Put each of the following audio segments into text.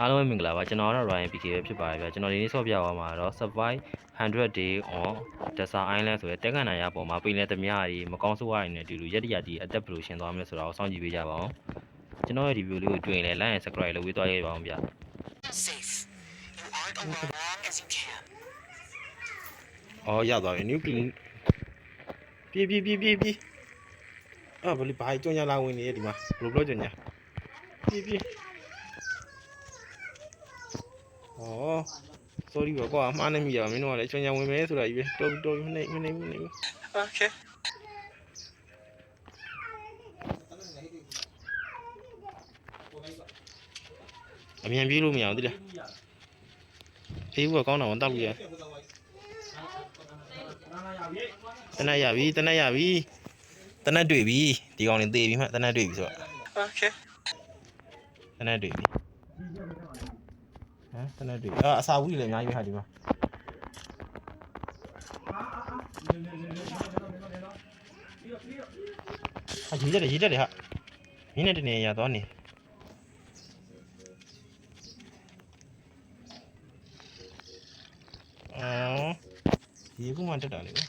အားလုံးပဲမင်္ဂလာပါကျွန်တော်ကတော့ Ryan PK ပဲဖြစ်ပါတယ်ဗျာကျွန်တော်ဒီနေ့ဆော့ပြသွားမှာတော့ Survive 100 Day on Desert Island ဆိုတဲ့တက်ကန်နိုင်ရပေါ်မှာပင်လယ်သမားကြီးမကောင်းဆိုးရည်နဲ့အတူတူရက်တရာတီအသက်ဘယ်လိုရှင်သွားမလဲဆိုတာကိုစောင့်ကြည့်ပေးကြပါအောင်ကျွန်တော်ရဲ့ review လေးကိုတွေ့ရင်လည်း like and subscribe လုပ်ပေးသွားခဲ့ပါအောင်ဗျာ Safe. You aren't alone as you can. အော်ရသွားပြီ new clean ပြေးအာဘယ်လိုဘာကြွညာလာဝင်နေရဒီမှာဘယ်လိုပြောကြညာပြေးအော် sorry ပါကွာမှားနေမိရပါမင်းတို့ကလည်းကြွညာဝင်မယ်ဆိုတာကြီးပဲတော်မနေ Okay. အမြန်ပြေးလို့မရဘူးတိလားအေးဘူးကကောင်းတာဝန်တောက်လို့ရတနက်ရပြီတနက်တွေ့ပြီဒီကောင်လေးသေပြီမှတနက်တွေ့ပြီဆိုတော့ Okay. တနက်တွေ့ပြီဟမ်တနက်တွေ့အစာဝီးလည်းအများကြီးပဲဟာဒီမှာဟာရေးတက်တယ်ဟာမင်းနဲ့တနေရသွားနေအော်ဒီခုမှတက်တာလေကွာ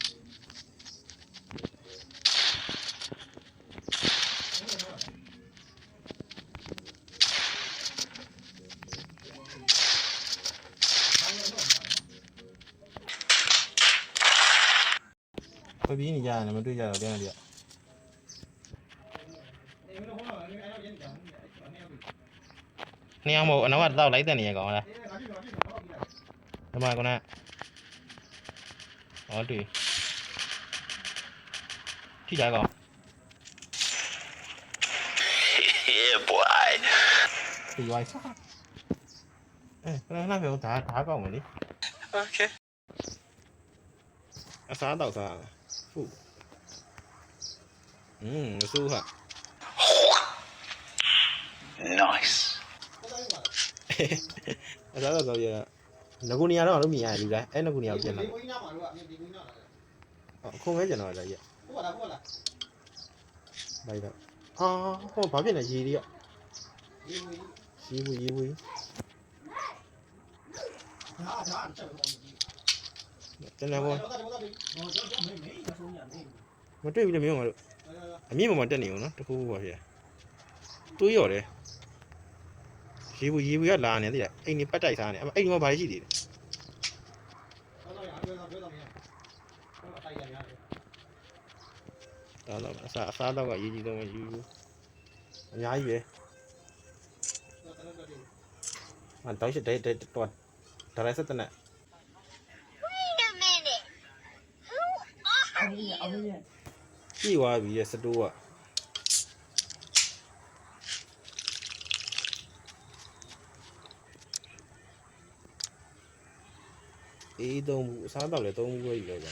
ဘယ်ပြီးနေကြတယ်မတွေ့ကြတော့ပြန်ပြန်နေအောင်မဟုတ်အနောကတော့လိုက်တဲ့နေရကောင်လားဒီမှာကောနဲ့ဟောတွေ့ထိကြကောင် Yeah, boy. ဒီဝိုင်းခဏပြောဒါကောင်းမယ်လေ Okay. အစားတော့စားဟုတ်မစိုးဟာ Nice. အစားတော့ရငကူနေရတော့မြင်ရတယ်လူတိုင်းအဲ့ငကူနေရကိုပြင်လာခုံမဲကျွန်တော်လည်းရဟုတ်လားလိုက်တော့ဟောဘာဖြစ်နေရေတွေကရေဘူးတနေ့ဘောမတွေ့ဘူးလေမင်းတို့အမြင့်ပေါ်မှာတက်နေအောင်နော်တခုခုပါဖြစ်တွေးရော်တယ်ရေဘူးကလာနေသေးတယ်အိမ်နေပတ်တိုက်စားနေအဲ့ဒီမှာဘာရှိသေးတယ်တော့အစားတော့ကရေးကြီးတော့မယူဘူးအများကြီးပဲတောက်ရှိတဲ့တော့ဒါလည်းစတဲ့နဲ့ Wait a minute. Who are you? ကြည့်သွားပြီစတိုးကအေးတော့အစားတော့လည်းသုံးဘူးပဲယူလိုက်ပါ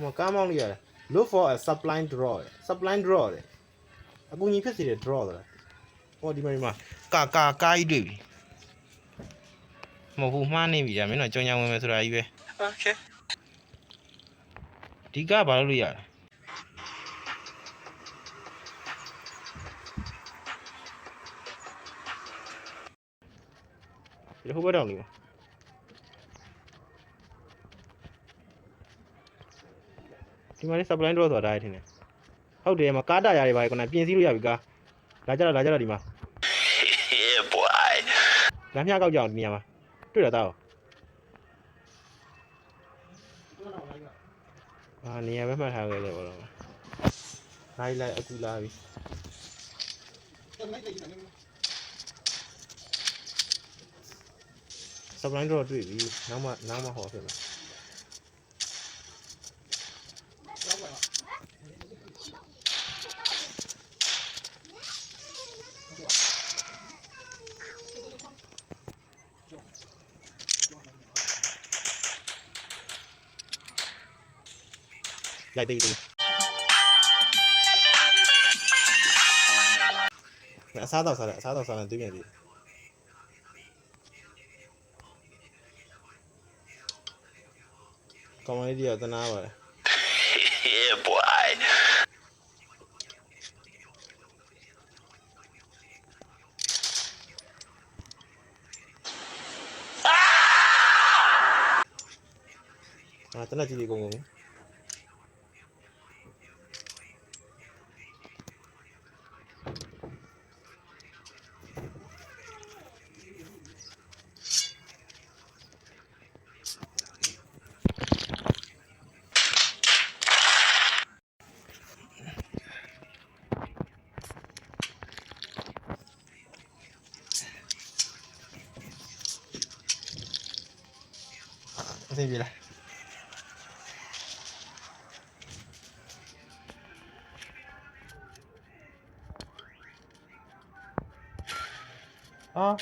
မကားမောင်းလိုက်ရတယ် look for a supply draw တယ်အကူကြီးဖြစ်စီတယ် draw တယ်ဟောဒီမှာကာကြီးတွေ့ပြီမဟုတ်ဘူးမှားနေပြီမင်းတို့ကြောင်ကြောင်ဝင်မယ်ဆိုတာကြီးပဲ Okay. ဒီကဘာလို့ရလဲဒီဟိုဘက်တော့လေဒီမှာလေး supply draw ဆိုတာဒါရထင်တယ်ဟုတ်တယ်မကားတရာတွေပါကွာပြင်စည်းလို့ရပြီကားလာကြတော့ဒီမှာ Yeah, boy. လမ်းမြကောက်ကြအောင်ဒီနေရာမှာတွေ့ရတာနေရာပဲမှတ်ထားခဲ့တယ်ဘောတော့လိုက်အကူလာပြီစပလိုင်းတော့တွေ့ပြီနောက်မှဟောဖြစ်မယ်လိုက်သေးတယ်အစားတော့စားတယ်တွေ့ပြန်ပြီကောင်းလေးတွေကတနာပါတယ် Yeah, boy. À, tính là chỉ đi cùng cùng. Xem gì đây? À,